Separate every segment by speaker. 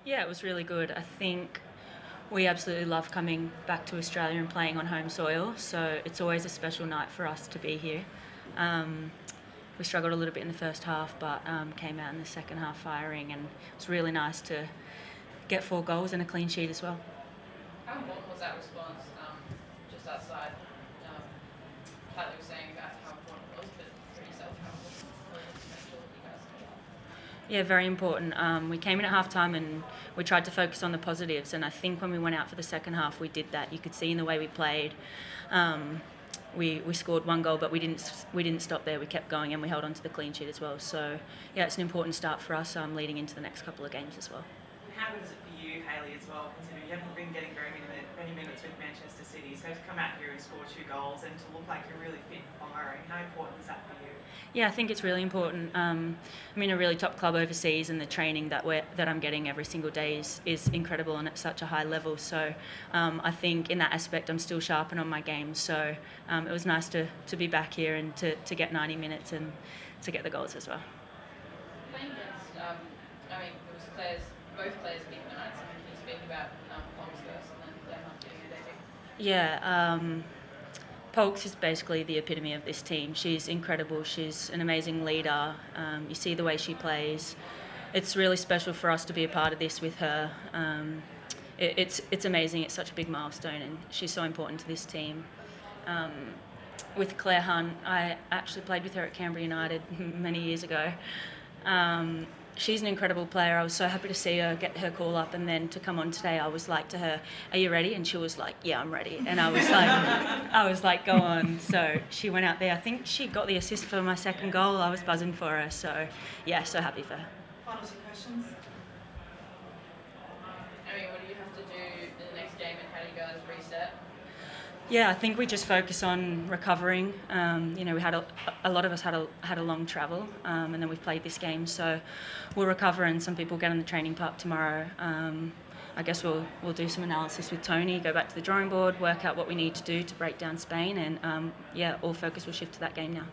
Speaker 1: Yeah, it was really good. I think we absolutely love coming back to Australia and playing on home soil, so it's always a special night for us to be here. We struggled a little bit in the first half, but came out in the second half firing, and it was really nice to get 4 goals and a clean sheet as well.
Speaker 2: How important was that response just outside? Hayley was saying about how important it was, but for yourself, how important was it to make sure that you guys got that?
Speaker 1: Yeah, very important. We came in at half time and we tried to focus on the positives, and I think when we went out for the second half we did that. You could see in the way we played. We scored 1 goal, but we didn't stop there. We kept going and we held on to the clean sheet as well. So yeah, it's an important start for us leading into the next couple of games as well.
Speaker 3: How good is it for you, Hayley, as well, considering you haven't been getting very many minutes with Manchester City, so to come out here and score 2 goals and to look like you're really fit and firing, how important is that for you?
Speaker 1: Yeah, I think it's really important. I'm in a really top club overseas, and the training that I'm getting every single day is incredible and at such a high level. So I think in that aspect I'm still sharp and on my game. So it was nice to be back here and to get 90 minutes and to get the goals as well.
Speaker 2: Playing against, it was both players big nights. Can you speak about Polks first and then Claire getting a debut?
Speaker 1: Yeah. Polks is basically the epitome of this team. She's incredible. She's an amazing leader. You see the way she plays. It's really special for us to be a part of this with her. It's amazing. It's such a big milestone, and she's so important to this team. With Claire Hunt, I actually played with her at Canberra United many years ago. She's an incredible player. I was so happy to see her get her call up, and then to come on today, I was like to her, "Are you ready?" And she was like, "Yeah, I'm ready." And I was like, "Go on." So she went out there. I think she got the assist for my second goal. I was buzzing for her. So yeah, so happy for her.
Speaker 3: Final 2 questions.
Speaker 2: What do you have to do in the next game, and how do you guys reset?
Speaker 1: Yeah, I think we just focus on recovering. We had a lot of us had a long travel, and then we've played this game, so we'll recover. And some people get on the training park tomorrow. I guess we'll do some analysis with Tony, go back to the drawing board, work out what we need to do to break down Spain, and all focus will shift to that game now.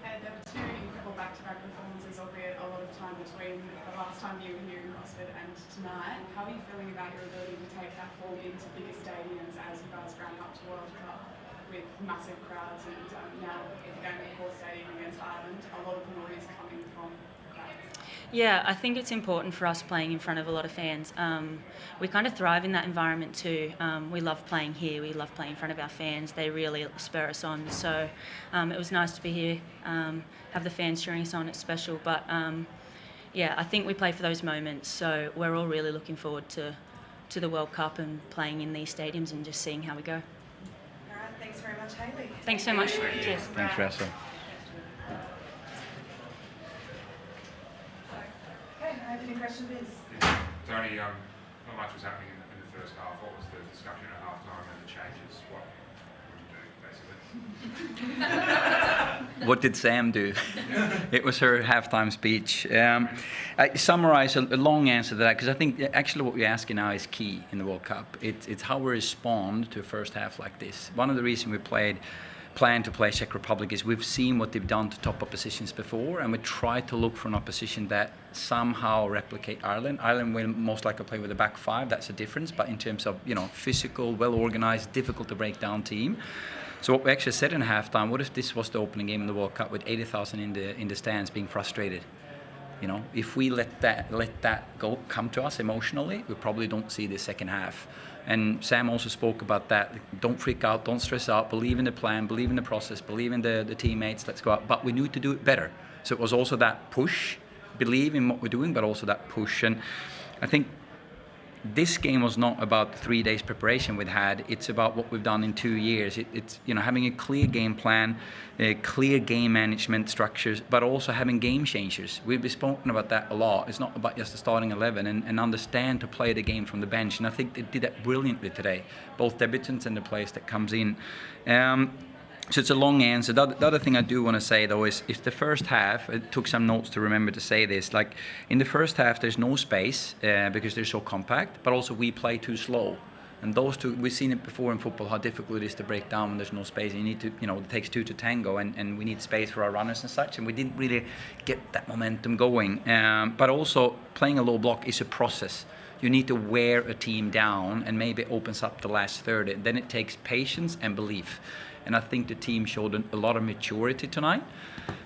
Speaker 4: There were 2 incredible back-to-back performances, albeit a lot of time between the last time you were here in CrossFit and tonight. How are you feeling about your ability to take that form into bigger stadiums as you guys ramp up to World Cup with massive crowds, and now going to the core stadium against Ireland, a lot of the noise coming from crowds?
Speaker 1: Yeah, I think it's important for us playing in front of a lot of fans. We kind of thrive in that environment too. We love playing here. We love playing in front of our fans. They really spur us on. So it was nice to be here, have the fans cheering us on. It's special. But I think we play for those moments. So we're all really looking forward to the World Cup and playing in these stadiums and just seeing how we go.
Speaker 3: All right, thanks very much, Hayley.
Speaker 1: Thanks so much. Cheers.
Speaker 5: Thanks, Raso.
Speaker 3: Okay, I have any questions, Liz?
Speaker 6: Tony, not much was happening in the first half. What was the discussion at halftime and the changes? What did you do, basically?
Speaker 5: What did Sam do? It was her halftime speech. I summarize a long answer to that, because I think actually what we're asking now is key in the World Cup. It's how we respond to a first half like this. One of the reasons we plan to play Czech Republic is we've seen what they've done to top oppositions before, and we try to look for an opposition that somehow replicate Ireland. Ireland will most likely play with a back 5. That's a difference. But in terms of physical, well organized, difficult to break down team. So what we actually said in halftime: what if this was the opening game in the World Cup with 80,000 in the stands being frustrated? If we let that come to us emotionally, we probably don't see the second half. And Sam also spoke about that. Don't freak out, don't stress out, believe in the plan, believe in the process, believe in the teammates, let's go out. But we need to do it better. So it was also that push, believe in what we're doing, but also that push. And I think this game was not about the 3 days preparation we'd had. It's about what we've done in 2 years. It's having a clear game plan, clear game management structures, but also having game changers. We've been spoken about that a lot. It's not about just the starting 11 and understand to play the game from the bench. And I think they did that brilliantly today, both debutants and the players that comes in. So it's a long answer. The other thing I do want to say, though, is the first half, I took some notes to remember to say this, like in the first half there's no space because they're so compact, but also we play too slow. And those two, we've seen it before in football, how difficult it is to break down when there's no space. You need to, it takes two to tango, and we need space for our runners and such. And we didn't really get that momentum going. But also, playing a low block is a process. You need to wear a team down, and maybe it opens up the last third. And then it takes patience and belief. And I think the team showed a lot of maturity tonight.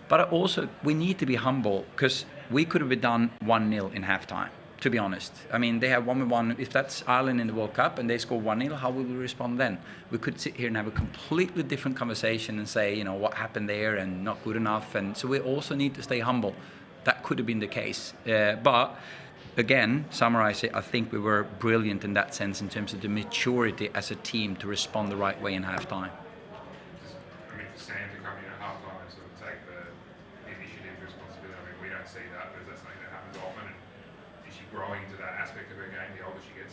Speaker 5: But also, we need to be humble, because we could have been done 1-0 in halftime, to be honest. I mean, they have 1-1. If that's Ireland in the World Cup and they score 1-0, how will we respond then? We could sit here and have a completely different conversation and say, what happened there and not good enough. And so we also need to stay humble. That could have been the case. But again, summarize it, I think we were brilliant in that sense in terms of the maturity as a team to respond the right way in halftime.
Speaker 6: I mean, for Sam to come in at halftime and sort of take the initiative, responsibility, I mean, we don't see that, but is that something that happens often? And is she growing to that aspect of her game the older she gets?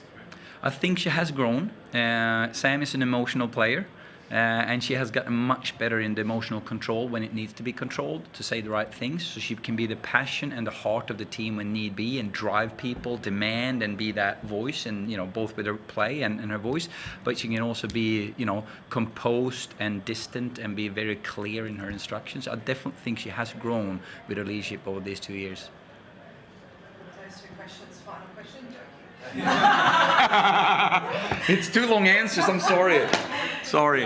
Speaker 5: I think she has grown. Sam is an emotional player, and she has gotten much better in the emotional control when it needs to be controlled, to say the right things. So she can be the passion and the heart of the team when need be, and drive people, demand, and be that voice, and both with her play and her voice. But she can also be composed and distant and be very clear in her instructions. I definitely think she has grown with her leadership over these 2 years.
Speaker 7: Those 2 questions. Final question, Joe.
Speaker 5: It's 2 long answers. I'm sorry.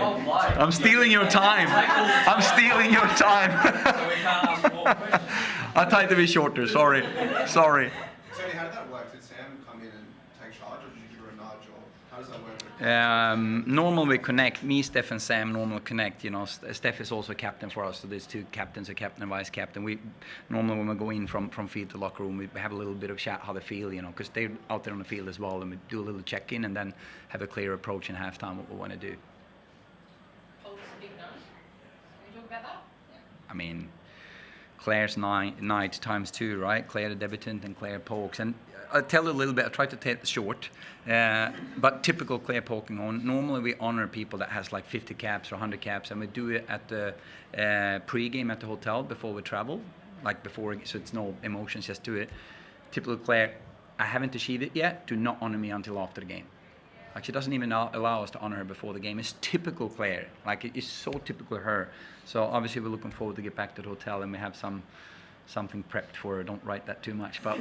Speaker 5: I'm stealing your time. I'm stealing your time.
Speaker 8: So we can't ask more questions.
Speaker 5: I tried to be shorter. Sorry.
Speaker 9: Tony, how did that work? Did Sam come in and take charge, or did you give her a nudge, or how does that work?
Speaker 5: Normally we connect. Me, Steph, and Sam normally connect. Steph is also captain for us, so there's 2 captains, a captain and vice captain. We normally, when we go in from field to locker room, we have a little bit of chat how they feel, because they're out there on the field as well, and we do a little check-in and then have a clear approach in halftime what we want to do.
Speaker 2: Polk's a big night. Can we talk about that? Yeah.
Speaker 5: I mean, Claire's night times 2, right? Claire the debutant and Claire Polks. And I'll tell you a little bit. I try to take it short, but typical Claire Polking on. Normally we honor people that has like 50 caps or 100 caps, and we do it at the pre-game at the hotel before we travel, like before, so it's no emotions, just do it. Typical Claire, I haven't achieved it yet. Do not honor me until after the game. Like, she doesn't even allow us to honor her before the game. It's typical Claire. Like, it is so typical her. So obviously we're looking forward to get back to the hotel, and we have something prepped for her. Don't write that too much, but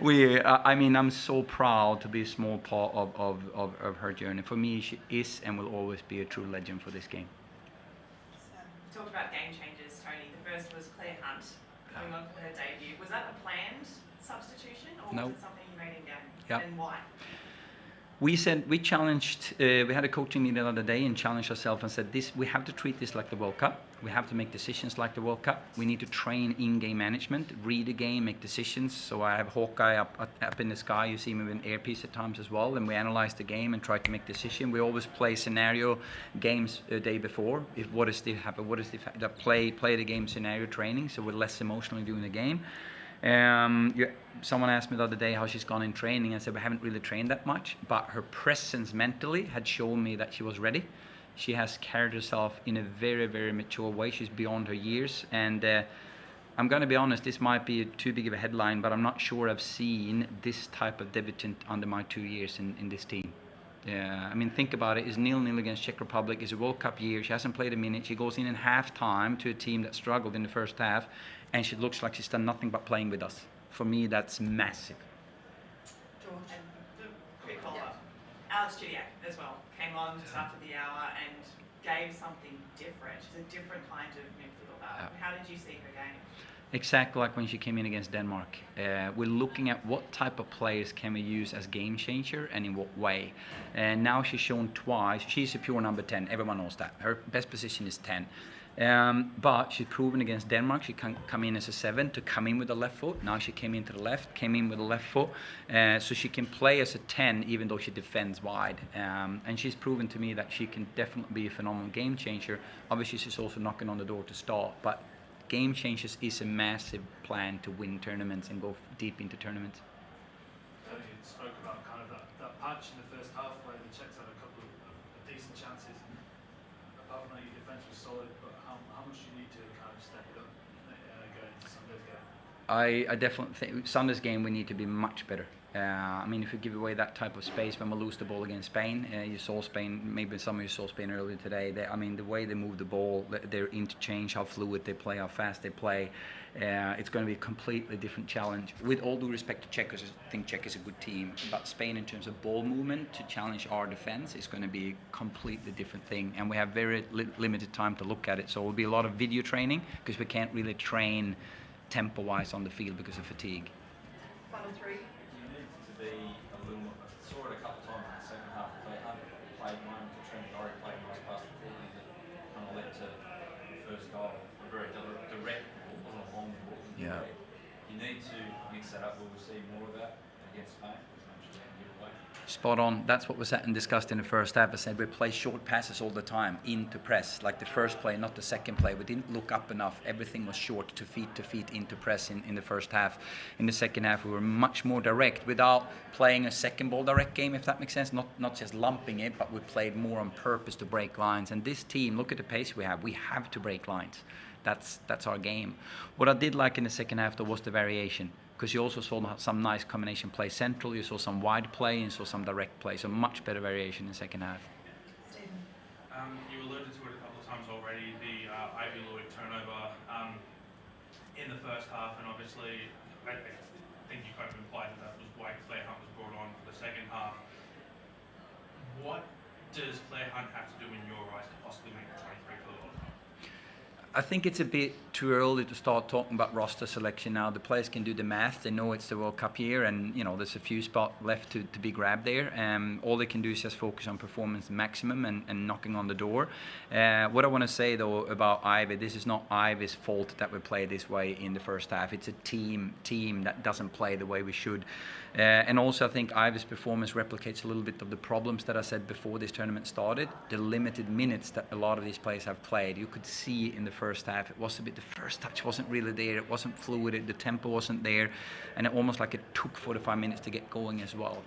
Speaker 5: I mean, I'm so proud to be a small part of her journey. For me, she is and will always be a true legend for this game.
Speaker 3: You talked about game changers, Tony. The first was Claire Hunt coming on for her debut. Was that a planned substitution, or
Speaker 5: No.
Speaker 3: was it something you made in game?
Speaker 5: Yep.
Speaker 3: And why?
Speaker 5: We challenged, we had a coaching meeting the other day and challenged ourselves and said, we have to treat this like the World Cup. We have to make decisions like the World Cup. We need to train in-game management, read the game, make decisions. So I have Hawkeye up in the sky. You see me with an earpiece at times as well. And we analyze the game and try to make decisions. We always play scenario games a day before. What does the happen? What is the play the game scenario training? So we're less emotionally doing the game. Someone asked me the other day how she's gone in training. I said we haven't really trained that much, but her presence mentally had shown me that she was ready. She has carried herself in a very, very mature way. She's beyond her years, and I'm going to be honest, this might be too big of a headline, but I'm not sure I've seen this type of debutant under my 2 years in this team. Yeah, I mean, think about it. It's 0-0 against Czech Republic. It's a World Cup year. She hasn't played a minute. She goes in halftime to a team that struggled in the first half, and she looks like she's done nothing but playing with us. For me, that's massive.
Speaker 3: George, and the quick follow-up. Alex Chidiac as well came on just after the hour and gave something different. She's a different kind of midfielder. How did you see her game?
Speaker 5: Exactly like when she came in against Denmark. We're looking at what type of players can we use as game changer and in what way. And now she's shown twice. She's a pure number 10. Everyone knows that. Her best position is 10. But she's proven against Denmark she can come in as a 7 to come in with the left foot. Now she came into the left, came in with the left foot. So she can play as a 10 even though she defends wide. And she's proven to me that she can definitely be a phenomenal game changer. Obviously she's also knocking on the door to start. But game changes is a massive plan to win tournaments and go deep into tournaments.
Speaker 8: You spoke about kind of that patch in the first half where the Czechs had a couple of decent chances. Apart from that, your defence was solid, but how much do you need to kind of step it up going into Sunday's game?
Speaker 5: I definitely think Sunday's game we need to be much better. I mean, if you give away that type of space when we lose the ball against Spain, you saw Spain, maybe some of you saw Spain earlier today. I mean, the way they move the ball, their interchange, how fluid they play, how fast they play, it's going to be a completely different challenge. With all due respect to Czech, I think Czech is a good team, but Spain in terms of ball movement to challenge our defense is going to be a completely different thing, and we have very limited time to look at it. So it will be a lot of video training because we can't really train tempo-wise on the field because of fatigue.
Speaker 7: Final three.
Speaker 10: You need to be a little more, I saw it a couple of times in the second half. Played one, Katrina Dory played nice past the 40 that kind of led to the first goal. A very direct ball, wasn't a long ball.
Speaker 5: Yeah.
Speaker 10: You need to mix that up. Will we see more of that against Spain?
Speaker 5: Spot on. That's what was sat and discussed in the first half. I said we play short passes all the time into press, like the first play, not the second play. We didn't look up enough. Everything was short to feet into press in the first half. In the second half, we were much more direct without playing a second ball direct game, if that makes sense. Not just lumping it, but we played more on purpose to break lines. And this team, look at the pace we have. We have to break lines. That's our game. What I did like in the second half, though, was the variation. Because you also saw some nice combination play central, you saw some wide play, and you saw some direct play. So much better variation in the second half.
Speaker 7: Stephen.
Speaker 11: You alluded to it a couple of times already, the Ivy Lloyd turnover in the first half, and obviously I think you kind of implied that was why Claire Hunt was brought on for the second half. What does Claire Hunt have to do in your eyes to possibly make the 23 for the World Cup?
Speaker 5: I think it's a bit too early to start talking about roster selection now. The players can do the math. They know it's the World Cup year, and there's a few spots left to be grabbed there. All they can do is just focus on performance maximum and knocking on the door. What I want to say though about Ivy, this is not Ivy's fault that we play this way in the first half. It's a team that doesn't play the way we should. And also I think Ivy's performance replicates a little bit of the problems that I said before this tournament started. The limited minutes that a lot of these players have played. You could see in the first half, it was a bit, the first touch wasn't really there, it wasn't fluid, the tempo wasn't there, and it almost like it took 45 minutes to get going as well.